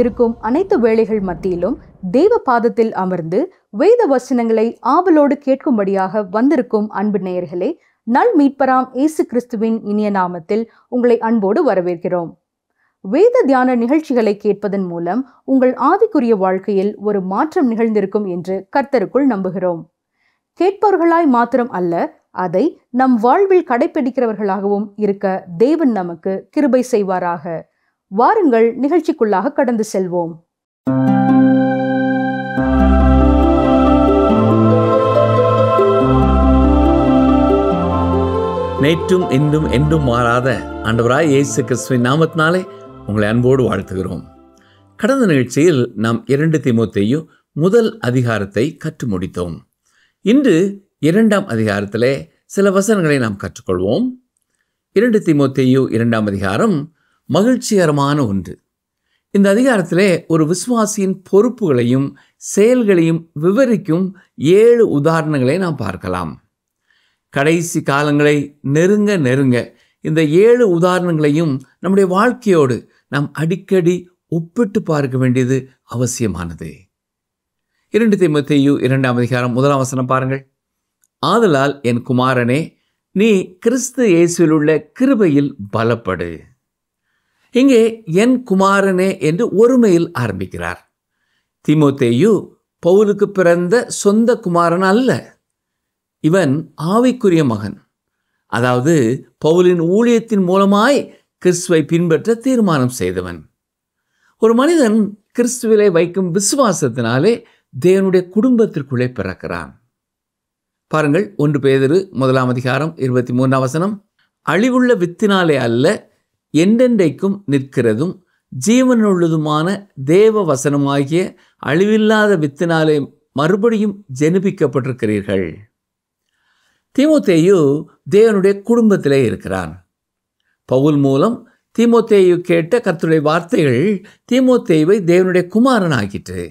இருக்கும் அனைத்து வேளைகள் மத்தியிலும் தெய்வ பாதத்தில் அமர்ந்து வேத வசனங்களை ஆவலோடு கேட்கும்படியாக வந்திருக்கும் அன்பு நேயர்களே, நல் மீட்பராம் இயேசு கிறிஸ்துவின் இனிய நாமத்தில் உங்களை அன்போடு வரவேற்கிறோம். வேத தியான நிகழ்ச்சிகளை கேட்பதன் மூலம் உங்கள் ஆவிக்குரிய வாழ்க்கையில் ஒரு மாற்றம் நிகழ்ந்திருக்கும் என்று கர்த்தருக்குள் நம்புகிறோம். கேட்பவர்களாய் மாத்திரம் அல்ல, அதை நம் வாழ்வில் கடைபிடிக்கிறவர்களாகவும் இருக்க தேவன் நமக்கு கிருபை செய்வாராக. வாருங்கள் நிகழ்ச்சிக்குள்ளாக கடந்து செல்வோம். நேற்றும் இன்றும் என்றும் மாறாத ஆண்டவராய் இயேசு கிறிஸ்துவின் நாமத்தினாலே உங்களை அன்போடு வாழ்த்துகிறோம். கடந்த நிகழ்ச்சியில் நாம் 2 தீமோத்தேயு முதல் அதிகாரத்தை கற்று முடித்தோம். இன்று 2ஆம் அதிகாரத்திலே சில வசனங்களை நாம் கற்றுக்கொள்வோம். 2 தீமோத்தேயு 2ஆம் அதிகாரம் மகிழ்ச்சிகரமான ஒன்று. இந்த அதிகாரத்திலே ஒரு விசுவாசியின் பொறுப்புகளையும் செயல்களையும் விவரிக்கும் 7 உதாரணங்களை நாம் பார்க்கலாம். கடைசி காலங்களை நெருங்க இந்த 7 உதாரணங்களையும் நம்முடைய வாழ்க்கையோடு நாம் அடிக்கடி ஒப்பிட்டு பார்க்க வேண்டியது அவசியமானது. 2 தீமோத்தேயு 2ஆம் அதிகாரம் 1ஆம் வசனம் பாருங்கள். ஆதலால் என் குமாரனே, நீ கிறிஸ்து இயேசுவில் உள்ள கிருபையில் பலப்படு. இங்கே என் குமாரனே என்று ஒருமையில் ஆரம்பிக்கிறார். தீமோத்தேயு பவுலுக்கு பிறந்த சொந்த குமாரன் அல்ல. இவன் ஆவிக்குரிய மகன். அதாவது பவுலின் ஊழியத்தின் மூலமாய் கிறிஸ்துவை பின்பற்ற தீர்மானம் செய்தவன். ஒரு மனிதன் கிறிஸ்துவிலே வைக்கும் விசுவாசத்தினாலே தேவனுடைய குடும்பத்திற்குள்ளே பிறக்கிறான். பாருங்கள், 1 பேதுரு 1ஆம் அதிகாரம் 23ஆம் வசனம். அழிவுள்ள வித்தினாலே அல்ல, என்றென்றைக்கும் நிற்கிறதும் ஜீவனுள்ளதுமான தேவ வசனமாகிய அழிவில்லாத வித்தினாலே மறுபடியும் ஜெனிப்பிக்கப்பட்டிருக்கிறீர்கள். தீமோத்தேயு தேவனுடைய குடும்பத்திலே இருக்கிறான். பவுல் மூலம் தீமோத்தேயு கேட்ட கர்த்தருடைய வார்த்தைகள் தீமோத்தேயுவை தேவனுடைய குமாரன் ஆகிற்று.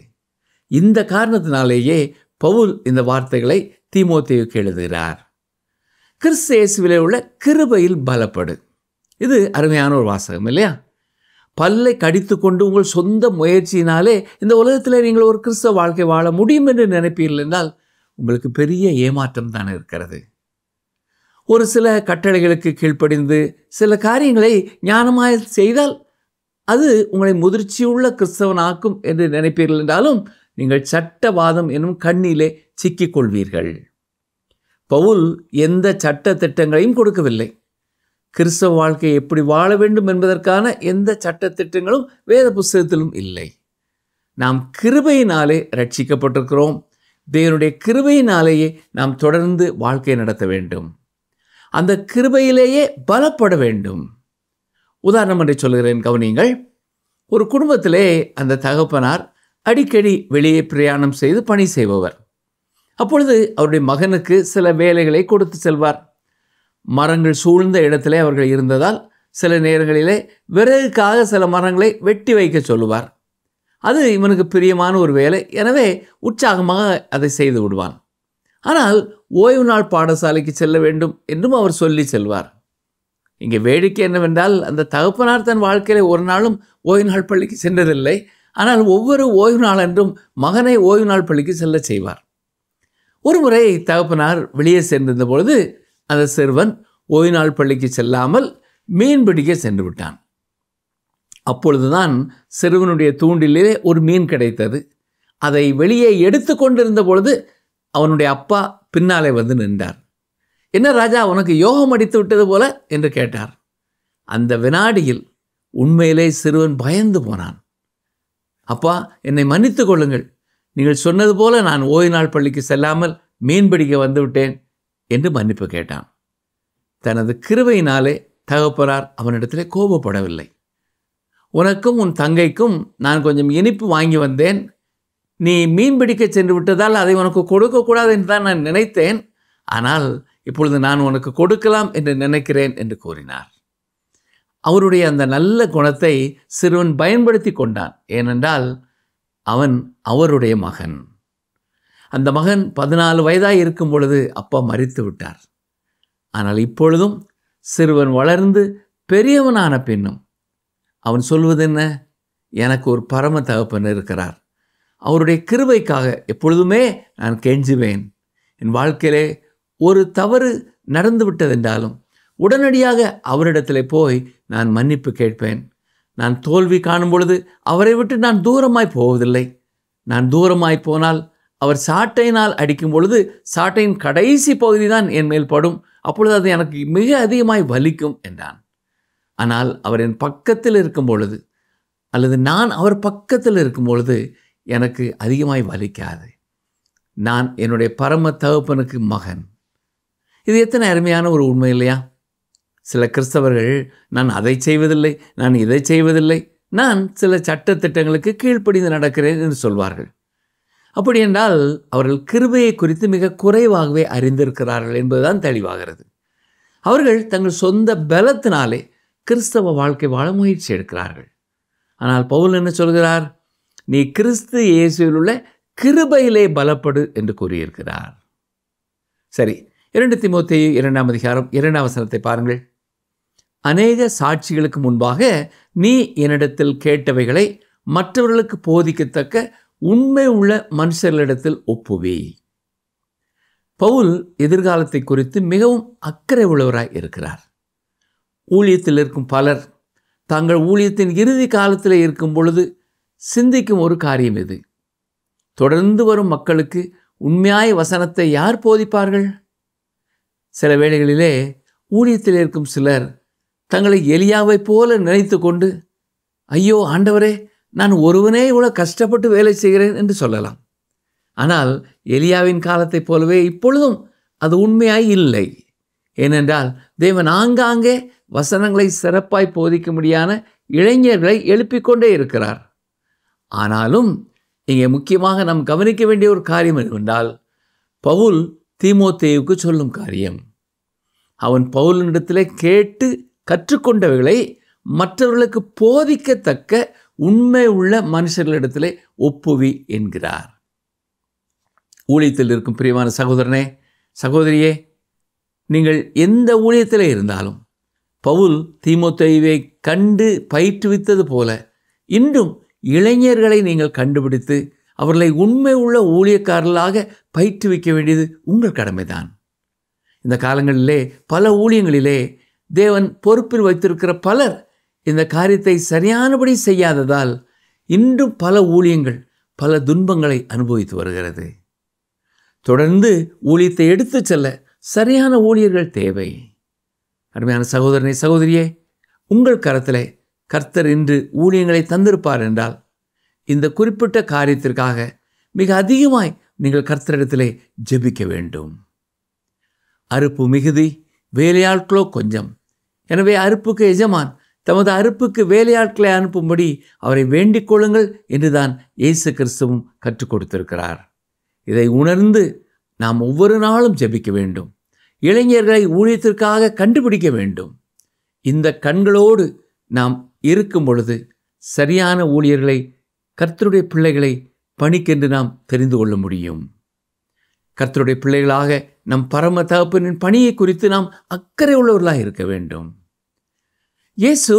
இந்த காரணத்தினாலேயே பவுல் இந்த வார்த்தைகளை தீமோத்தேயுக்கு எழுதுகிறார். கிறிஸ்து இயேசுவிலே உள்ள கிருபையில் பலப்படு. இது அருமையான ஒரு வாசகம் இல்லையா? பல்லை கடித்து கொண்டு உங்கள் சொந்த முயற்சியினாலே இந்த உலகத்தில் நீங்கள் ஒரு கிறிஸ்தவ வாழ்க்கை வாழ முடியும் என்று நினைப்பீர்கள் என்றால் உங்களுக்கு பெரிய ஏமாற்றம் தான் இருக்கிறது. ஒரு சில கட்டளைகளுக்கு கீழ்ப்படிந்து சில காரியங்களை ஞானமாய் செய்தால் அது உங்களை முதிர்ச்சியுள்ள கிறிஸ்தவனாக்கும் என்று நினைப்பீர்கள் என்றாலும் நீங்கள் சட்டவாதம் என்னும் கண்ணிலே சிக்கிக்கொள்வீர்கள். பவுல் எந்த சட்ட திட்டங்களையும் கொடுக்கவில்லை. கிறிஸ்தவ வாழ்க்கையை எப்படி வாழ வேண்டும் என்பதற்கான எந்த சட்ட திட்டங்களும் வேத புஸ்தகத்திலும் இல்லை. நாம் கிருபையினாலே ரட்சிக்கப்பட்டிருக்கிறோம். தேவனுடைய கிருபையினாலேயே நாம் தொடர்ந்து வாழ்க்கை நடத்த வேண்டும். அந்த கிருபையிலேயே பலப்பட வேண்டும். உதாரணம் என்று சொல்கிறேன், கவனியுங்கள். ஒரு குடும்பத்திலே அந்த தகப்பனார் அடிக்கடி வெளியே பிரயாணம் செய்து பணி செய்பவர். அப்பொழுது அவருடைய மகனுக்கு சில வேலைகளை கொடுத்து செல்வார். மரங்கள் சூழ்ந்த இடத்திலே அவர்கள் இருந்ததால் சில நேரங்களிலே விறகுக்காக சில மரங்களை வெட்டி வைக்க சொல்லுவார். அது இவனுக்கு பிரியமான ஒரு வேலை. எனவே உற்சாகமாக அதை செய்து விடுவான். ஆனால் ஓய்வு நாள் பாடசாலைக்கு செல்ல வேண்டும் என்றும் அவர் சொல்லி செல்வார். இங்கே வேடிக்கை என்னவென்றால், அந்த தகப்பனார் தன் வாழ்க்கையில் ஒரு நாளும் ஓய்வு நாள் பள்ளிக்கு சென்றதில்லை. ஆனால் ஒவ்வொரு ஓய்வு நாள் என்றும் மகனை ஓய்வு நாள் பள்ளிக்கு செல்ல செய்வார். ஒரு முறை தகப்பனார் வெளியே சென்றிருந்த பொழுது அந்த சிறுவன் ஓய்வு நாள் பள்ளிக்கு செல்லாமல் மீன் பிடிக்க சென்று விட்டான். அப்பொழுதுதான் சிறுவனுடைய தூண்டிலே ஒரு மீன் கிடைத்தது. அதை வெளியே எடுத்து கொண்டிருந்த பொழுது அவனுடைய அப்பா பின்னாலே வந்து நின்றார். என்ன ராஜா, உனக்கு யோகம் அடித்து விட்டது போல என்று கேட்டார். அந்த வினாடியில் உண்மையிலே சிறுவன் பயந்து போனான். அப்பா, என்னை மன்னித்து கொள்ளுங்கள். நீங்கள் சொன்னது போல நான் ஓய்வு நாள் பள்ளிக்கு செல்லாமல் மீன் பிடிக்க வந்துவிட்டேன் என்று மன்னிப்பு கேட்டான். தனது கிருபையினாலே தகப்பனார் அவனிடத்திலே கோபப்படவில்லை. உனக்கும் உன் தங்கைக்கும் நான் கொஞ்சம் இனிப்பு வாங்கி வந்தேன். நீ மீன் பிடிக்க சென்று விட்டதால் அதை உனக்கு கொடுக்கக்கூடாது என்று தான் நான் நினைத்தேன். ஆனால் இப்பொழுது நான் உனக்கு கொடுக்கலாம் என்று நினைக்கிறேன் என்று கூறினார். அவருடைய அந்த நல்ல குணத்தை சிறுவன் பயன்படுத்தி கொண்டான். ஏனென்றால் அவன் அவருடைய மகன். அந்த மகன் 14 வயதாய் இருக்கும் பொழுது அப்பா மரித்து விட்டார். ஆனால் இப்பொழுதும் சிறுவன் வளர்ந்து பெரியவனான பின்னும் அவன் சொல்வது என்ன? எனக்கு ஒரு பரம தகப்பன் இருக்கிறார். அவருடைய கிருபைக்காக எப்பொழுதுமே நான் கெஞ்சுவேன். என் வாழ்க்கையிலே ஒரு தவறு நடந்து விட்டதென்றாலும் உடனடியாக அவரிடத்தில் போய் நான் மன்னிப்பு கேட்பேன். நான் தோல்வி காணும் பொழுது அவரை விட்டு நான் தூரமாய் போவதில்லை. நான் தூரமாய் போனால் அவர் சாட்டையினால் அடிக்கும் பொழுது சாட்டையின் கடைசி பகுதி தான் என் மேல் படும். அப்பொழுது அது எனக்கு மிக அதிகமாய் வலிக்கும் என்றான். ஆனால் அவர் என் பக்கத்தில் இருக்கும் பொழுது அல்லது நான் அவர் பக்கத்தில் இருக்கும் பொழுது எனக்கு அதிகமாய் வலிக்காது. நான் என்னுடைய பரம தகப்பனுக்கு மகன். இது எத்தனை அருமையான ஒரு உண்மை இல்லையா? சில கிறிஸ்தவர்கள் நான் அதை செய்வதில்லை, நான் இதை செய்வதில்லை, நான் சில சட்டத்திட்டங்களுக்கு கீழ்ப்படிந்து நடக்கிறேன் என்று சொல்வார்கள். அப்படி என்றால் அவர்கள் கிருபையை குறித்து மிக குறைவாகவே அறிந்திருக்கிறார்கள் என்பதுதான் தெளிவாகிறது. அவர்கள் தங்கள் சொந்த பலத்தினாலே கிறிஸ்தவ வாழ்க்கை வாழ முயற்சி எடுக்கிறார்கள். ஆனால் பவுல் என்ன சொல்கிறார்? நீ கிறிஸ்து இயேசுவில் உள்ள கிருபையிலே பலப்படு என்று கூறியிருக்கிறார். சரி, 2 தீமோத்தேயு 2ஆம் அதிகாரம் 2ஆம் வசனத்தை பாருங்கள். அநேக சாட்சிகளுக்கு முன்பாக நீ என்னிடத்தில் கேட்டவைகளை மற்றவர்களுக்கு போதிக்கத்தக்க உண்மை உள்ள மனுஷர்களிடத்தில் ஒப்புவி. பவுல் எதிர்காலத்தை குறித்து மிகவும் அக்கறை உள்ளவராய் இருக்கிறார். ஊழியத்தில் இருக்கும் பலர் தங்கள் ஊழியத்தின் இறுதி காலத்தில் இருக்கும் பொழுது சிந்திக்கும் ஒரு காரியம் இது. தொடர்ந்து வரும் மக்களுக்கு உண்மையாய வசனத்தை யார் போதிப்பார்கள்? சில வேளைகளிலே ஊழியத்தில் இருக்கும் சிலர் தங்களை எலியாவைப் போல நினைத்து கொண்டு, ஐயோ ஆண்டவரே, நான் ஒருவனே இவ்வளோ கஷ்டப்பட்டு வேலை செய்கிறேன் என்று சொல்லலாம். ஆனால் எலியாவின் காலத்தைப் போலவே இப்பொழுதும் அது உண்மையாய் இல்லை. ஏனென்றால் தேவன் ஆங்காங்கே வசனங்களை சிறப்பாய் போதிக்க முடியாத இளைஞர்களை எழுப்பிக்கொண்டே இருக்கிறார். ஆனாலும் இங்கே முக்கியமாக நாம் கவனிக்க வேண்டிய ஒரு காரியம் என்னவென்றால், பவுல் தீமோத்தேயுவுக்கு சொல்லும் காரியம், அவன் பவுலினிடத்திலே கேட்டு கற்றுக்கொண்டவைகளை மற்றவர்களுக்கு போதிக்கத்தக்க உண்மை உள்ள மனுஷர்களிடத்திலே ஒப்புவி என்கிறார். ஊழியத்தில் இருக்கும் பிரியமான சகோதரனே, சகோதரியே, நீங்கள் எந்த ஊழியத்தில் இருந்தாலும் பவுல் தீமோத்தேயுவை கண்டு பயிற்றுவித்தது போல இன்றும் இளைஞர்களை நீங்கள் கண்டுபிடித்து அவர்களை உண்மை உள்ள ஊழியக்காரர்களாக பயிற்றுவிக்க வேண்டியது உங்கள் கடமைதான். இந்த காலங்களிலே பல ஊழியங்களிலே தேவன் பொறுப்பில் வைத்திருக்கிற பலர் இந்த காரியத்தை சரியானபடி செய்யாததால் இன்றும் பல ஊழியங்கள் பல துன்பங்களை அனுபவித்து வருகிறது. தொடர்ந்து ஊழியத்தை எடுத்து செல்ல சரியான ஊழியர்கள் தேவை. அருமையான சகோதரனை, சகோதரியே, உங்கள் கரத்திலே கர்த்தர் இன்று ஊழியங்களை தந்திருப்பார் என்றால் இந்த குறிப்பிட்ட காரியத்திற்காக மிக அதிகமாய் நீங்கள் கர்த்தரிடத்திலே ஜெபிக்க வேண்டும். அறுப்பு மிகுதி, வேலையாட்களோ கொஞ்சம். எனவே அறுப்புக்கு எஜமான் தமது அறுப்புக்கு வேலையாட்களை அனுப்பும்படி அவரை வேண்டிக் கொள்ளுங்கள் என்றுதான் இயேசு கிறிஸ்துவும் கற்றுக் கொடுத்திருக்கிறார். இதை உணர்ந்து நாம் ஒவ்வொரு நாளும் ஜெபிக்க வேண்டும். இளைஞர்களை ஊழியத்திற்காக கண்டுபிடிக்க வேண்டும். இந்த கண்களோடு நாம் இருக்கும் பொழுது சரியான ஊழியர்களை, கர்த்தருடைய பிள்ளைகளை பணிக்கென்று நாம் தெரிந்து கொள்ள முடியும். கர்த்தருடைய பிள்ளைகளாக நம் பரம தகப்பனின் பணியை குறித்து நாம் அக்கறை உள்ளவர்களாக இருக்க வேண்டும். இயேசு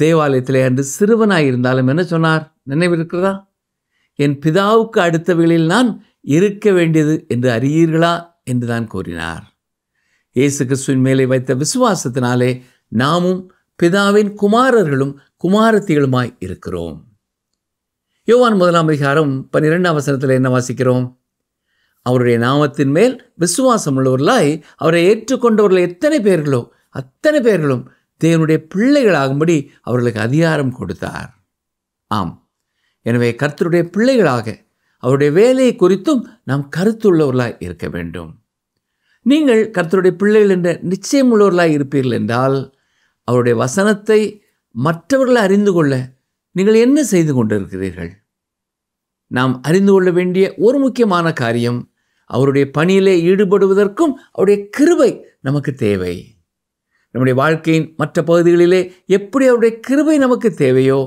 தேவாலயத்திலே அன்று சிறுவனாய் இருந்தாலும் என்ன சொன்னார்? நினைவிருக்கிறதா? என் பிதாவுக்கு அடுத்தவைகளில் நான் இருக்க வேண்டியது என்று அறியீர்களா என்று தான் கூறினார். இயேசு கிறிஸ்துவின் மேலே வைத்த விசுவாசத்தினாலே நாமும் பிதாவின் குமாரர்களும் குமாரத்திகளுமாய் இருக்கிறோம். யோவான் 1ஆம் அதிகாரம் 12ஆம் வசனத்தில் என்ன வாசிக்கிறோம்? அவருடைய நாமத்தின் மேல் விசுவாசம் உள்ளவர்களாய் அவரை ஏற்றுக்கொண்டவர்கள் எத்தனை பேர்களோ அத்தனை பேர்களும் தேவனுடைய பிள்ளைகளாகும்படி அவர்களுக்கு அதிகாரம் கொடுத்தார். ஆம், எனவே கர்த்தருடைய பிள்ளைகளாக அவருடைய வேலையை குறித்தும் நாம் கருத்துள்ளவர்களாய் இருக்க வேண்டும். நீங்கள் கர்த்தருடைய பிள்ளைகள் என்ற நிச்சயம் உள்ளவர்களாய் இருப்பீர்கள் என்றால் அவருடைய வசனத்தை மற்றவர்களை அறிந்து கொள்ள நீங்கள் என்ன செய்து கொண்டிருக்கிறீர்கள்? நாம் அறிந்து கொள்ள வேண்டிய ஒரு முக்கியமான காரியம், அவருடைய பணியிலே ஈடுபடுவதற்கும் அவருடைய கிருபை நமக்கு தேவை. நம்முடைய வாழ்க்கையின் மற்ற பகுதிகளிலே எப்படி அவருடைய கிருபை நமக்கு தேவையோ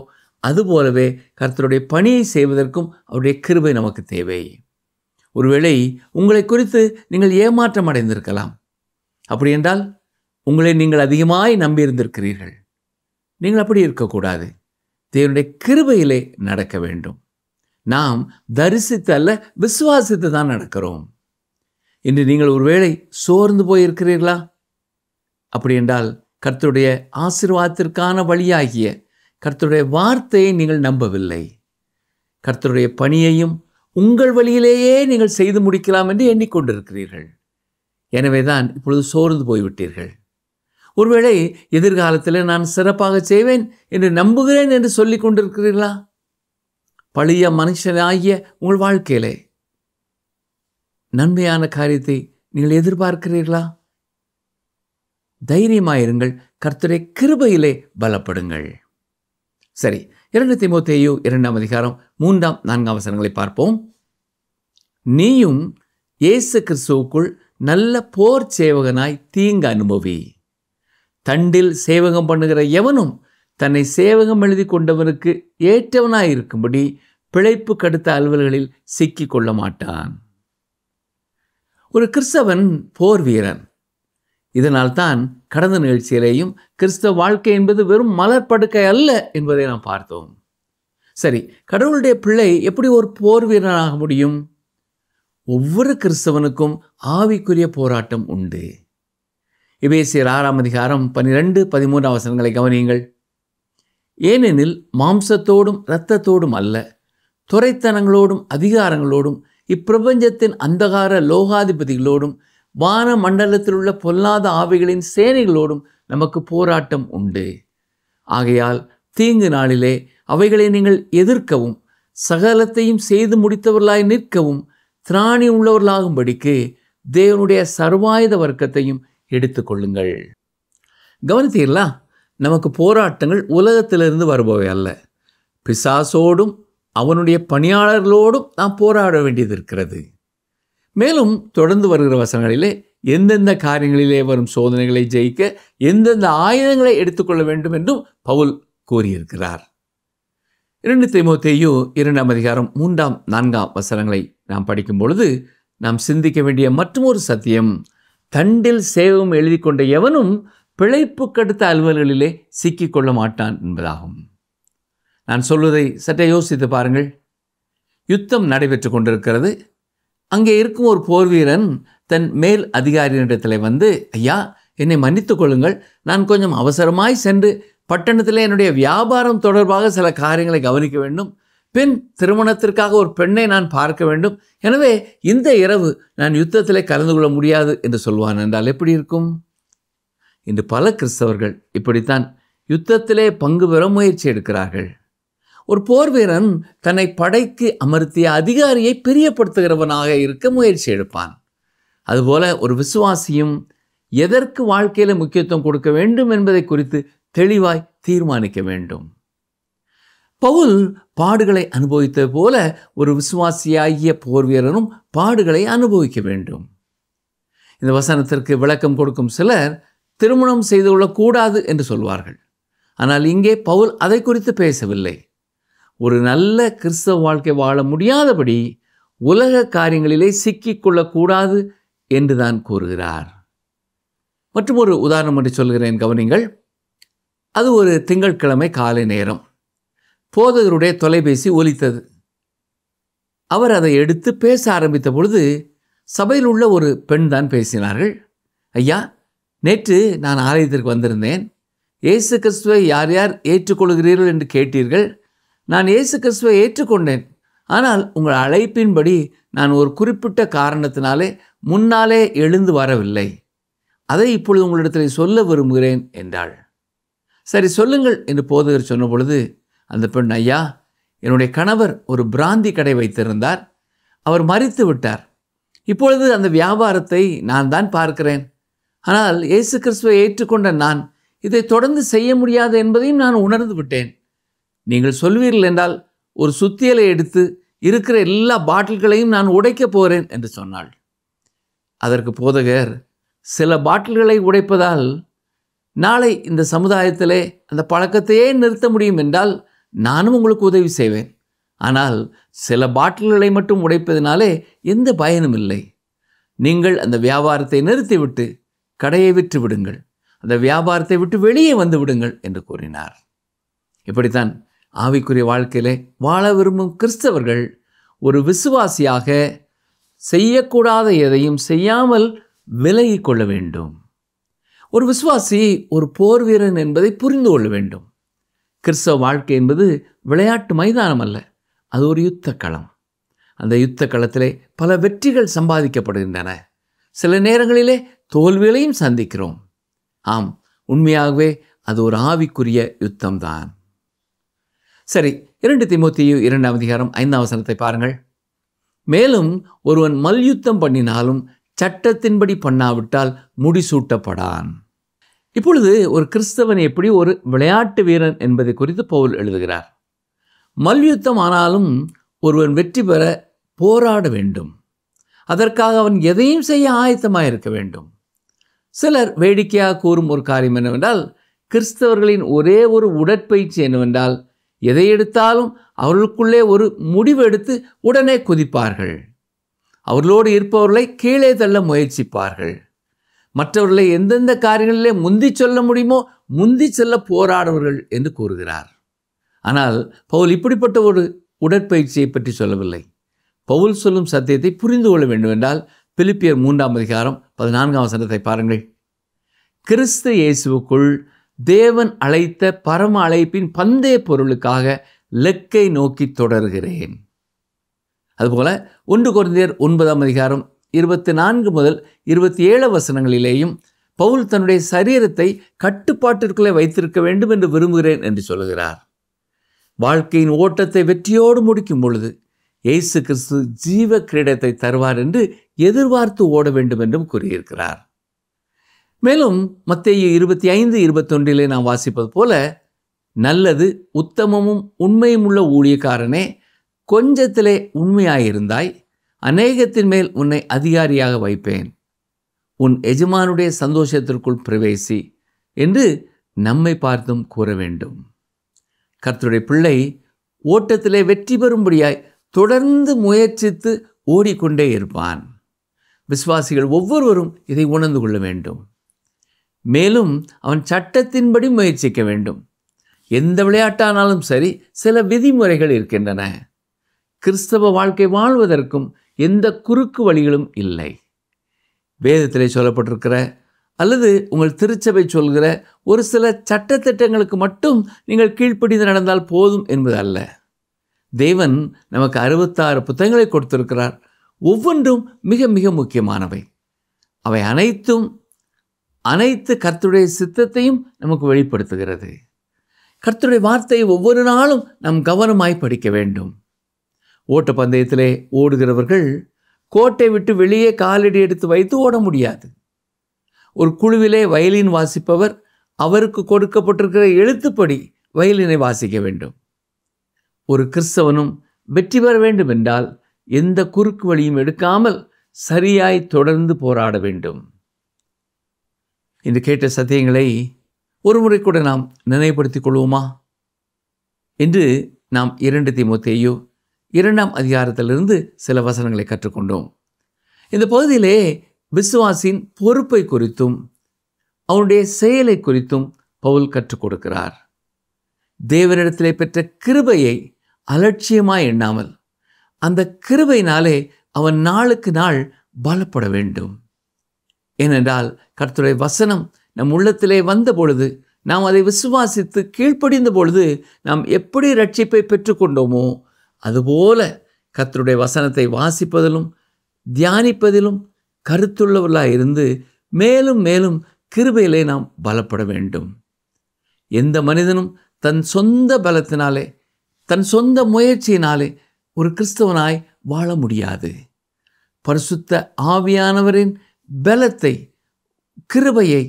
அதுபோலவே கர்த்தருடைய பணியை செய்வதற்கும் அவருடைய கிருபை நமக்கு தேவை. ஒருவேளை உங்களை குறித்து நீங்கள் ஏமாற்றம் அடைந்திருக்கலாம். அப்படி என்றால் உங்களை நீங்கள் அதிகமாய் நம்பியிருந்திருக்கிறீர்கள். நீங்கள் அப்படி இருக்கக்கூடாது. தேவனுடைய கிருபையிலே நடக்க வேண்டும். நாம் தரிசித்து அல்ல, விசுவாசித்து தான் நடக்கிறோம். இன்று நீங்கள் ஒருவேளை சோர்ந்து போயிருக்கிறீர்களா? அப்படி என்றால் கர்த்தருடைய ஆசீர்வாதத்திற்கான வழியாகிய கர்த்தருடைய வார்த்தையை நீங்கள் நம்பவில்லை. கர்த்தருடைய பணியையும் உங்கள் வழியிலேயே நீங்கள் செய்து முடிக்கலாம் என்று எண்ணிக்கொண்டிருக்கிறீர்கள். எனவே தான் இப்பொழுது சோர்ந்து போய்விட்டீர்கள். ஒருவேளை எதிர்காலத்தில் நான் சிறப்பாக செய்வேன் என்று நம்புகிறேன் என்று சொல்லிக் கொண்டிருக்கிறீர்களா? பழைய மனுஷனாகிய உங்கள் வாழ்க்கையிலே நன்மையான காரியத்தை நீங்கள் எதிர்பார்க்கிறீர்களா? தைரியமாயிருங்கள், கர்த்தருடைய கிருபையிலே பலப்படுங்கள். சரி, 2 தீமோத்தேயு 2ஆம் அதிகாரம் 3, 4 வசனங்களை பார்ப்போம். நீயும் இயேசு கிறிஸ்துவுக்குள் நல்ல போர் சேவகனாய் தீங்கு அனுபவி. தண்டில் சேவகம் பண்ணுகிற எவனும் தன்னை சேவகம் எழுதி கொண்டவனுக்கு ஏற்றவனாயிருக்கும்படி பிழைப்பு கடுத்த அலுவல்களில் சிக்கிக் கொள்ள மாட்டான். ஒரு கிறிஸ்தவன் போர் வீரன். இதனால்தான் கடந்த நிகழ்ச்சியிலேயும் கிறிஸ்தவ வாழ்க்கை என்பது வெறும் மலர்படுக்கை அல்ல என்பதை நாம் பார்த்தோம். சரி, கடவுளுடைய பிள்ளை எப்படி ஒரு போர் வீரனாக முடியும்? ஒவ்வொரு கிறிஸ்தவனுக்கும் ஆவிக்குரிய போராட்டம் உண்டு. எபேசியர் 6ஆம் அதிகாரம் 12, 13 வசனங்களை கவனியுங்கள். ஏனெனில் மாம்சத்தோடும் இரத்தத்தோடும் அல்ல, துரைத்தனங்களோடும் அதிகாரங்களோடும் இப்பிரபஞ்சத்தின் அந்தகார லோகாதிபதிகளோடும் வான மண்டலத்தில் உள்ள பொல்லாத ஆவிகளின் சேனைகளோடும் நமக்கு போராட்டம் உண்டு. ஆகையால் தீங்கு நாளிலே அவைகளை நீங்கள் எதிர்க்கவும் சகலத்தையும் செய்து முடித்தவர்களாய் நிற்கவும் திராணி உள்ளவர்களாகும்படிக்கு தேவனுடைய சர்வாயுத வர்க்கத்தையும் எடுத்துக்கொள்ளுங்கள். கவனித்தீர்களா? நமக்கு போராட்டங்கள் உலகத்திலிருந்து வருபவை அல்ல. பிசாசோடும் அவனுடைய பணியாளர்களோடும் நாம் போராட வேண்டியது இருக்கிறது. மேலும் தொடர்ந்து வருகிற வசனங்களிலே எந்தெந்த காரியங்களிலே வரும் சோதனைகளை ஜெயிக்க எந்தெந்த ஆயுதங்களை எடுத்துக்கொள்ள வேண்டும் என்றும் பவுல் கூறியிருக்கிறார். 2 தீமோத்தேயு 2ஆம் அதிகாரம் 3, 4 வசனங்களை நாம் படிக்கும் பொழுது நாம் சிந்திக்க வேண்டிய மற்றொரு சத்தியம், தண்டில் சேவகம் எழுதி கொண்ட எவனும் பிழைப்பு கடுத்த அலுவல்களிலே சிக்கிக்கொள்ள மாட்டான் என்பதாகும். நான் சொல்வதை சற்றே யோசித்து பாருங்கள். யுத்தம் நடைபெற்று கொண்டிருக்கிறது. அங்கே இருக்கும் ஒரு போர் வீரன் தன் மேல் அதிகாரியிடத்தில் வந்து, ஐயா, என்னை மன்னித்துக் கொள்ளுங்கள், நான் கொஞ்சம் அவசரமாய் சென்று பட்டணத்தில் என்னுடைய வியாபாரம் தொடர்பாக சில காரியங்களை கவனிக்க வேண்டும், பின் திருமணத்திற்காக ஒரு பெண்ணை நான் பார்க்க வேண்டும், எனவே இந்த இரவு நான் யுத்தத்திலே கலந்து கொள்ள முடியாது என்று சொல்வான் என்றால் எப்படி இருக்கும்? இன்று பல கிறிஸ்தவர்கள் இப்படித்தான் யுத்தத்திலே பங்கு பெற முயற்சி எடுக்கிறார்கள். ஒரு போர் வீரன் தன்னை படைக்கு அமர்த்திய அதிகாரியை பிரியப்படுத்துகிறவனாக இருக்க முயற்சி எடுப்பான். அதுபோல ஒரு விசுவாசியும் எதற்கு வாழ்க்கையில் முக்கியத்துவம் கொடுக்க வேண்டும் என்பதை குறித்து தெளிவாய் தீர்மானிக்க வேண்டும். பவுல் பாடுகளை அனுபவித்தது போல ஒரு விசுவாசியாகிய போர் வீரனும் பாடுகளை அனுபவிக்க வேண்டும். இந்த வசனத்திற்கு விளக்கம் கொடுக்கும் சிலர் திருமணம் செய்து கொள்ளக்கூடாது என்று சொல்வார்கள். ஆனால் இங்கே பவுல் அதை குறித்து பேசவில்லை. ஒரு நல்ல கிறிஸ்தவ வாழ்க்கை வாழ முடியாதபடி உலக காரியங்களிலே சிக்கிக்கொள்ளக்கூடாது என்று தான் கூறுகிறார். மற்றும் ஒரு உதாரணம் என்று சொல்கிறேன், கவனிங்கள். அது ஒரு திங்கட்கிழமை காலை நேரம். போதகருடைய தொலைபேசி ஒலித்தது. அவர் அதை எடுத்து பேச ஆரம்பித்த பொழுது சபையில் உள்ள ஒரு பெண் தான் பேசினார்கள். ஐயா, நேற்று நான் ஆலயத்திற்கு வந்திருந்தேன். இயேசு கிறிஸ்துவை யார் யார் ஏற்றுக்கொள்கிறீர்கள் என்று கேட்டீர்கள். நான் இயேசு கிறிஸ்துவை ஏற்றுக்கொண்டேன். ஆனால் உங்கள் அழைப்பின்படி நான் ஒரு குறிப்பிட்ட காரணத்தினாலே முன்னாலே எழுந்து வரவில்லை. அதை இப்பொழுது உங்களிடத்தில் சொல்ல விரும்புகிறேன் என்றாள். சரி, சொல்லுங்கள் என்று போதகர் சொன்ன பொழுது அந்த பெண், ஐயா, என்னுடைய கணவர் ஒரு பிராந்தி கடை வைத்திருந்தார். அவர் மரித்து விட்டார். இப்பொழுது அந்த வியாபாரத்தை நான் தான் பார்க்கிறேன். ஆனால் இயேசு கிறிஸ்துவை ஏற்றுக்கொண்ட நான் இதை தொடர்ந்து செய்ய முடியாது என்பதையும் நான் உணர்ந்து விட்டேன். நீங்கள் சொல்வீர்கள் என்றால் ஒரு சுத்தியலை எடுத்து இருக்கிற எல்லா பாட்டில்களையும் நான் உடைக்கப் போகிறேன் என்று சொன்னாள். அதற்கு போதகர், சில பாட்டில்களை உடைப்பதால் நாளை இந்த சமுதாயத்திலே அந்த பழக்கத்தையே நிறுத்த முடியும் என்றால் நானும் உங்களுக்கு உதவி செய்வேன். ஆனால் சில பாட்டில்களை மட்டும் உடைப்பதினாலே எந்த பயனும் இல்லை. நீங்கள் அந்த வியாபாரத்தை நிறுத்திவிட்டு கடையை விற்று விடுங்கள், அந்த வியாபாரத்தை விட்டு வெளியே வந்து விடுங்கள் என்று கூறினார். இப்படித்தான் ஆவிக்குரிய வாழ்க்கையிலே வாழ விரும்பும் கிறிஸ்தவர்கள் ஒரு விசுவாசியாக செய்யக்கூடாத எதையும் செய்யாமல் விலகிக் கொள்ள வேண்டும். ஒரு விசுவாசி ஒரு போர் வீரன் என்பதை புரிந்து கொள்ள வேண்டும். கிறிஸ்தவ வாழ்க்கை என்பது விளையாட்டு மைதானம் அல்ல, அது ஒரு யுத்த களம். அந்த யுத்த களத்திலே பல வெற்றிகள் சம்பாதிக்கப்படுகின்றன. சில நேரங்களிலே தோல்விகளையும் சந்திக்கிறோம். ஆம், உண்மையாகவே அது ஒரு ஆவிக்குரிய யுத்தம்தான். சரி, 2 தீமோத்தேயு 2ஆம் அதிகாரம் 5ஆம் வசனத்தை பாருங்கள். மேலும் ஒருவன் மல்யுத்தம் பண்ணினாலும் சட்டத்தின்படி பண்ணாவிட்டால் முடிசூட்டப்படான். இப்பொழுது ஒரு கிறிஸ்தவன் எப்படி ஒரு விளையாட்டு வீரன் என்பதை குறித்து பவுல் எழுதுகிறார். மல்யுத்தம் ஆனாலும் ஒருவன் வெற்றி பெற போராட வேண்டும். அதற்காக அவன் எதையும் செய்ய ஆயத்தமாக இருக்க வேண்டும். சிலர் வேடிக்கையாக கூறும் ஒரு காரியம் என்னவென்றால், கிறிஸ்தவர்களின் ஒரே ஒரு உடற்பயிற்சி என்னவென்றால், எதை எடுத்தாலும் அவர்களுக்குள்ளே ஒரு முடிவு எடுத்து உடனே குதிப்பார்கள். அவர்களோடு இருப்பவர்களை கீழே தள்ள முயற்சிப்பார்கள். மற்றவர்களை எந்தெந்த காரியங்களிலே முந்தி சொல்ல முடியுமோ முந்தி செல்ல போராடுவர்கள் என்று கூறுகிறார். ஆனால் பவுல் இப்படிப்பட்ட ஒரு உடற்பயிற்சியை பற்றி சொல்லவில்லை. பவுல் சொல்லும் சத்தியத்தை புரிந்து கொள்ள வேண்டுமென்றால் பிலிப்பியர் 3ஆம் அதிகாரம் 14ஆம் வசனத்தை பாருங்கள். கிறிஸ்து இயேசுவுக்குள் தேவன் அழைத்த பரம அழைப்பின் பந்தய பொருளுக்காக லெக்கை நோக்கி தொடர்கிறேன். அதுபோல 1 கொரிந்தியர் 9ஆம் அதிகாரம் 24 முதல் 27 வசனங்களிலேயும் பவுல் தன்னுடைய சரீரத்தை கட்டுப்பாட்டிற்குள்ளே வைத்திருக்க வேண்டும் என்று விரும்புகிறேன் என்று சொல்கிறார். வாழ்க்கையின் ஓட்டத்தை வெற்றியோடு முடிக்கும் பொழுது இயேசு கிறிஸ்து ஜீவ கிரீடத்தை தருவார் என்று எதிர்பார்த்து ஓட வேண்டும் என்றும் கூறியிருக்கிறார். மேலும் மத்தேயு 25:21 நாம் வாசிப்பது போல, நல்லது உத்தமமும் உண்மையும் உள்ள ஊழியக்காரனே, கொஞ்சத்திலே உண்மையாயிருந்தாய், அநேகத்தின் மேல் உன்னை அதிகாரியாக வைப்பேன், உன் எஜமானுடைய சந்தோஷத்திற்குள் பிரவேசி என்று நம்மை பார்த்தும் கூற வேண்டும். கர்த்தருடைய பிள்ளை ஓட்டத்திலே வெற்றி பெறும்படியாய் தொடர்ந்து முயற்சித்து ஓடிக்கொண்டே இருப்பான். விசுவாசிகள் ஒவ்வொருவரும் இதை உணர்ந்து கொள்ள வேண்டும். மேலும் அவன் சட்டத்தின்படி முயற்சிக்க வேண்டும். எந்த விளையாட்டானாலும் சரி, சில விதிமுறைகள் இருக்கின்றன. கிறிஸ்தவ வாழ்க்கை வாழ்வதற்கும் எந்த குறுக்கு வழிகளும் இல்லை. வேதத்திலே சொல்லப்பட்டிருக்கிற அல்லது உங்கள் திருச்சபை சொல்கிற ஒரு சில சட்டத்திட்டங்களுக்கு மட்டும் நீங்கள் கீழ்ப்படிந்து நடந்தால் போதும் என்பது அல்ல. தேவன் நமக்கு 66 புத்தகங்களை கொடுத்திருக்கிறார். ஒவ்வொன்றும் மிக மிக முக்கியமானவை. அவை அனைத்து கர்த்தருடைய சித்தத்தையும் நமக்கு வெளிப்படுத்துகிறது. கர்த்தருடைய வார்த்தையை ஒவ்வொரு நாளும் நாம் கவனமாய் படிக்க வேண்டும். ஓட்டப்பந்தயத்திலே ஓடுகிறவர்கள் கோட்டை விட்டு வெளியே காலடி எடுத்து வைத்து ஓட முடியாது. ஒரு குழுவிலே வயலின் வாசிப்பவர் அவருக்கு கொடுக்கப்பட்டிருக்கிற எழுத்துப்படி வயலினை வாசிக்க வேண்டும். ஒரு கிறிஸ்தவனும் வெற்றி பெற வேண்டும் என்றால் எந்த குறுக்கு வழியும் எடுக்காமல் சரியாய் தொடர்ந்து போராட வேண்டும். இன்று கேட்ட சத்தியங்களை ஒரு முறை கூட நாம் நினைவுபடுத்திக் கொள்வோமா? இன்று நாம் 2 தீமோத்தேயு 2ஆம் அதிகாரத்திலிருந்து சில வசனங்களை கற்றுக்கொண்டோம். இந்த பகுதியிலே விசுவாசின் பொறுப்பை குறித்தும் அவனுடைய செயலை குறித்தும் பவுல் கற்றுக் கொடுக்கிறார். தேவனிடத்திலே பெற்ற கிருபையை அலட்சியமாய் எண்ணாமல் அந்த கிருபையினாலே அவன் நாளுக்கு நாள் பலப்பட வேண்டும். ஏனென்றால் கர்த்தருடைய வசனம் நம் உள்ளத்திலே வந்த பொழுது, நாம் அதை விசுவாசித்து கீழ்ப்படிந்த பொழுது, நாம் எப்படி ரட்சிப்பை பெற்றுக்கொண்டோமோ அதுபோல கர்த்தருடைய வசனத்தை வாசிப்பதிலும் தியானிப்பதிலும் கருத்துள்ளவர்களாக இருந்து மேலும் மேலும் கிருபையிலே நாம் பலப்பட வேண்டும். எந்த மனிதனும் தன் சொந்த பலத்தினாலே தன் சொந்த முயற்சியினாலே ஒரு கிறிஸ்தவனாய் வாழ முடியாது. பரிசுத்த ஆவியானவரின் பலத்தை, கிருபையை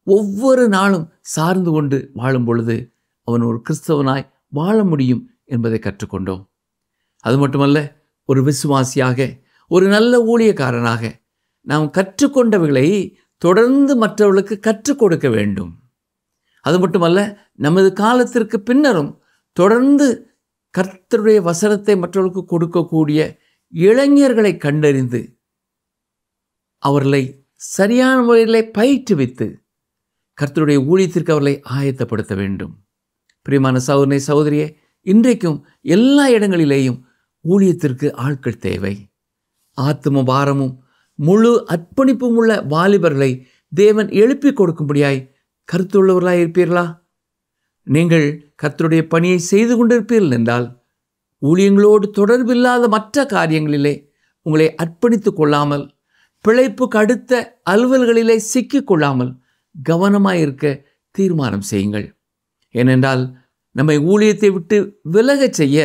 ஒவ்வொரு நாளும் சார்ந்து கொண்டு வாழும் பொழுது அவன் ஒரு கிறிஸ்தவனாய் வாழ முடியும் என்பதை கற்றுக்கொண்டோம். அது மட்டுமல்ல, ஒரு விசுவாசியாக, ஒரு நல்ல ஊழியக்காரனாக நாம் கற்றுக்கொண்டவைகளை தொடர்ந்து மற்றவர்களுக்கு கற்றுக் கொடுக்க வேண்டும். அது மட்டுமல்ல, நமது காலத்திற்கு பின்னரும் தொடர்ந்து கர்த்தருடைய வசனத்தை மற்றவர்களுக்கு கொடுக்கக்கூடிய இளைஞர்களை கண்டறிந்து அவர்களை சரியான முறையிலே பயிற்றுவித்து கர்த்தருடைய ஊழியத்திற்கு அவர்களை ஆயத்தப்படுத்த வேண்டும். பிரியமான சகோதரனே, சகோதரியே, இன்றைக்கும் எல்லா இடங்களிலேயும் ஊழியத்திற்கு ஆட்கள் தேவை. ஆத்தும பாரமும் முழு அர்ப்பணிப்பும் உள்ள வாலிபர்களை தேவன் எழுப்பி கொடுக்கும்படியாய் கருத்துள்ளவர்களாய் இருப்பீர்களா? நீங்கள் கர்த்தருடைய பணியை செய்து கொண்டிருப்பீர்கள் என்றால் ஊழியங்களோடு தொடர்பில்லாத மற்ற காரியங்களிலே உங்களை அர்ப்பணித்து கொள்ளாமல், பிழைப்புக்கு அடுத்த அலுவல்களிலே சிக்கிக் கொள்ளாமல் கவனமாயிருக்க தீர்மானம் செய்யுங்கள். ஏனென்றால் நம்மை ஊழியத்தை விட்டு விலகச் செய்ய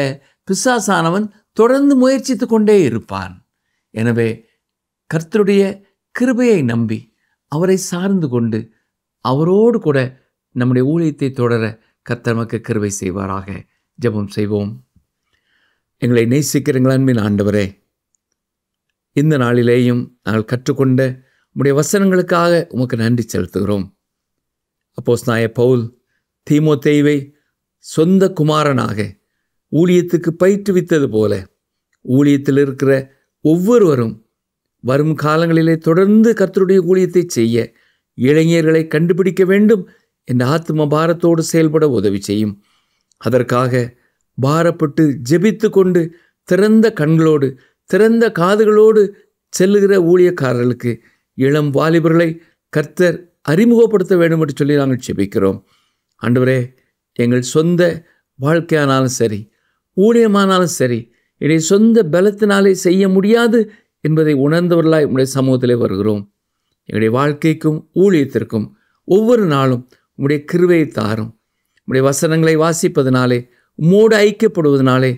பிசாசானவன் தொடர்ந்து முயற்சித்து கொண்டே இருப்பான். எனவே கர்த்தருடைய கிருபையை நம்பி அவரை சார்ந்து கொண்டு அவரோடு கூட நம்முடைய ஊழியத்தை தொடர கர்த்தர் நமக்கு கிருபை செய்வாராக. ஜெபம் செய்வோம். எங்களை நேசிக்கிறீங்கள் அன்பின் ஆண்டவரே, இந்த நாளிலேயும் நாங்கள் கற்றுக்கொண்ட உம்முடைய வசனங்களுக்காக உமக்கு நன்றி செலுத்துகிறோம். அப்போஸ்தலனாகிய பவுல் தீமோத்தேயுவை சொந்த குமாரனாக ஊழியத்துக்கு பயிற்றுவித்தது போல ஊழியத்தில் இருக்கிற ஒவ்வொருவரும் வரும் காலங்களிலே தொடர்ந்து கர்த்தருடைய ஊழியத்தை செய்ய இளைஞர்களை கண்டுபிடிக்க வேண்டும் என்ற ஆத்ம பாரத்தோடு செயல்பட உதவி செய்யும். அதற்காக பாரப்பட்டு ஜெபித்து கொண்டு திறந்த கண்களோடு திறந்த காதுகளோடு செல்லுகிற ஊழியக்காரர்களுக்கு இளம் வாலிபர்களை கர்த்தர் அறிமுகப்படுத்த வேண்டும் என்று சொல்லி நாங்கள் ஜெபிக்கிறோம். ஆண்டவரே, எங்கள் சொந்த வாழ்க்கையானாலும் சரி, ஊழியமானாலும் சரி, என்னுடைய சொந்த பலத்தினாலே செய்ய முடியாது என்பதை உணர்ந்தவர்களாய் உங்களுடைய சமூகத்திலே வருகிறோம். எங்களுடைய வாழ்க்கைக்கும் ஊழியத்திற்கும் ஒவ்வொரு நாளும் உங்களுடைய கிருபையை தாரும். உங்களுடைய வசனங்களை வாசிப்பதனாலே, உம்மோடு ஐக்கியப்படுவதனாலே,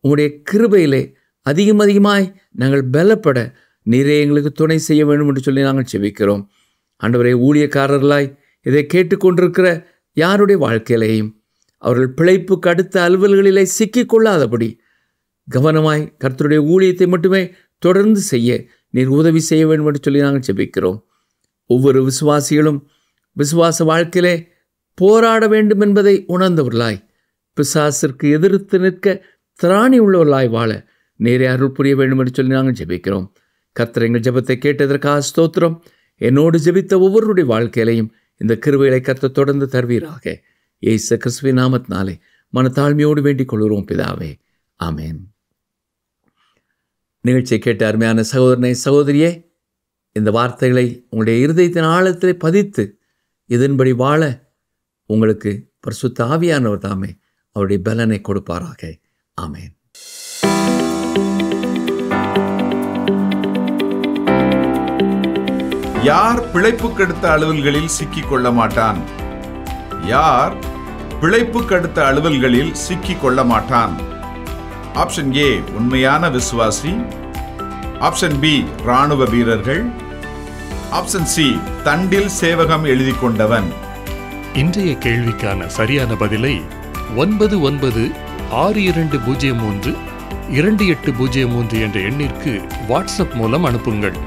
உங்களுடைய கிருபையிலே அதிகமாய் நாங்கள் பலப்பட நீரே எங்களுக்கு துணை செய்ய வேண்டும் என்று சொல்லி நாங்கள் ஜெபிக்கிறோம். ஆண்டவரே, ஊழியக்காரர்களாய் இதை கேட்டுக்கொண்டிருக்கிற யாருடைய வாழ்க்கையிலேயும் அவர்கள் பிழைப்புக்கு அடுத்த அலுவல்களிலே சிக்கிக்கொள்ளாதபடி கவனமாய் கர்த்தருடைய ஊழியத்தை மட்டுமே தொடர்ந்து செய்ய நீர் உதவி செய்ய வேண்டும் என்று சொல்லி நாங்கள் ஜெபிக்கிறோம். ஒவ்வொரு விசுவாசிகளும் விசுவாச வாழ்க்கையிலே போராட வேண்டும் என்பதை உணர்ந்தவர்களாய், பிசாசிற்கு எதிர்த்து நிற்க திராணி உள்ளவர்களாய் வாழ நேரே அருள் புரிய வேண்டும் என்று சொல்லி நாங்கள் ஜெபிக்கிறோம். கர்த்தர் எங்கள் ஜெபத்தை கேட்டதற்காக ஸ்தோத்திரம். என்னோடு ஜெபித்த ஒவ்வொருடைய வாழ்க்கையிலையும் இந்த கிருபைகளை கர்த்தர் தொடர்ந்து தருவீராக. இயேசு கிறிஸ்துவின் நாமத்தினாலே மனத்தாழ்மையோடு வேண்டிக் கொள்கிறோம் பிதாவே, ஆமேன். நிகழ்ச்சியை கேட்ட அருமையான சகோதரனை சகோதரியே, இந்த வார்த்தைகளை உங்களுடைய இருதயத்தின் ஆழத்திலே பதித்து இதன்படி வாழ உங்களுக்கு பரிசுத்த ஆவியானவர் தாமே அவருடைய பலனை கொடுப்பாராக. ஆமேன். யார் பிழைப்புக்கடுத்த அலுவல்களில் சிக்கிக் கொள்ள மாட்டான்? யார் பிழைப்புக்கடுத்த அலுவல்களில் சிக்கிக் கொள்ள மாட்டான்? ஆப்ஷன் ஏ உண்மையான விசுவாசி, ஆப்ஷன் பி இராணுவ வீரர்கள், ஆப்ஷன் சி தண்டில் சேவகம் எழுதி கொண்டவன். இன்றைய கேள்விக்கான சரியான பதிலை 9962032803 என்ற எண்ணிற்கு வாட்ஸ்அப் மூலம் அனுப்புங்கள்.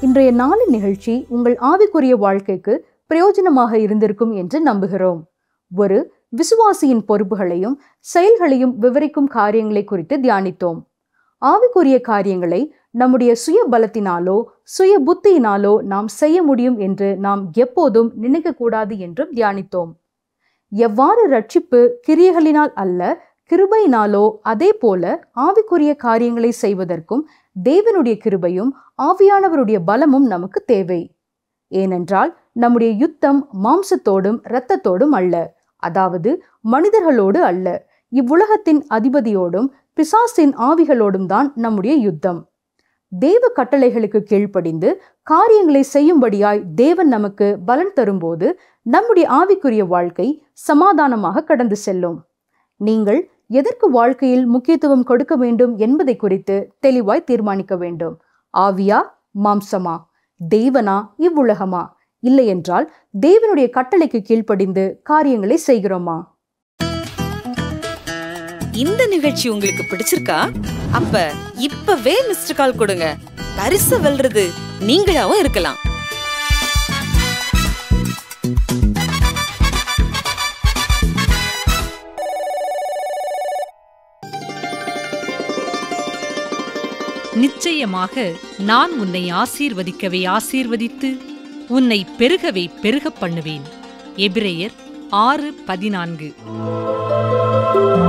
இன்றைய நாளின் நிகழ்ச்சி உங்கள் ஆவிக்குரிய வாழ்க்கைக்கு பிரயோஜனமாக இருந்திருக்கும் என்று நம்புகிறோம். ஒரு விசுவாசியின் பொறுப்புகளையும் செயல்களையும் விவரிக்கும் காரியங்களை குறித்து தியானித்தோம். ஆவிக்குரிய காரியங்களை நம்முடைய சுய பலத்தினாலோ சுய புத்தியினாலோ நாம் செய்ய முடியும் என்று நாம் எப்போதும் நினைக்கக்கூடாது என்றும் தியானித்தோம். எவ்வாறு ரட்சிப்பு கிரியைகளினால் அல்ல கிருபையினாலோ அதே போல ஆவிக்குரிய காரியங்களை செய்வதற்கும் தேவனுடைய கிருபையும் ஆவியானவருடைய பலமும் நமக்கு தேவை. ஏனென்றால் நம்முடைய யுத்தம் மாம்சத்தோடும் இரத்தத்தோடும் அல்ல, அதாவது மனிதர்களோடு அல்ல, இவ்வுலகத்தின் அதிபதியோடும் பிசாசின் ஆவிகளோடும் தான் நம்முடைய யுத்தம். தேவ கட்டளைகளுக்கு கீழ்ப்படிந்து காரியங்களை செய்யும்படியாய் தேவன் நமக்கு பலன் தரும்போது நம்முடைய ஆவிக்குரிய வாழ்க்கை சமாதானமாக கடந்து செல்லும். நீங்கள் எதற்கு வாழ்க்கையில் முக்கியத்துவம் கொடுக்க வேண்டும் என்பதை குறித்து தெளிவாய் தீர்மானிக்க வேண்டும். ஆவியா, மாம்சமா, தேவனா, இவ்வுலகமா? இல்லை என்றால் தேவனுடைய கட்டளைக்கு கீழ்ப்படிந்து காரியங்களை செய்கிறோமா? இந்த நிகழ்ச்சி உங்களுக்கு பிடிச்சிருக்கா? அப்ப இப்பவே மிஸ்டர் கால் கொடுங்க. பரிசு வெல்றது நீங்களாவும் இருக்கலாம். நிச்சயமாக நான் உன்னை ஆசீர்வதிக்கவே ஆசீர்வதித்து உன்னை பெருகவே பெருகப் பண்ணுவேன். எபிரெயர் 6:14.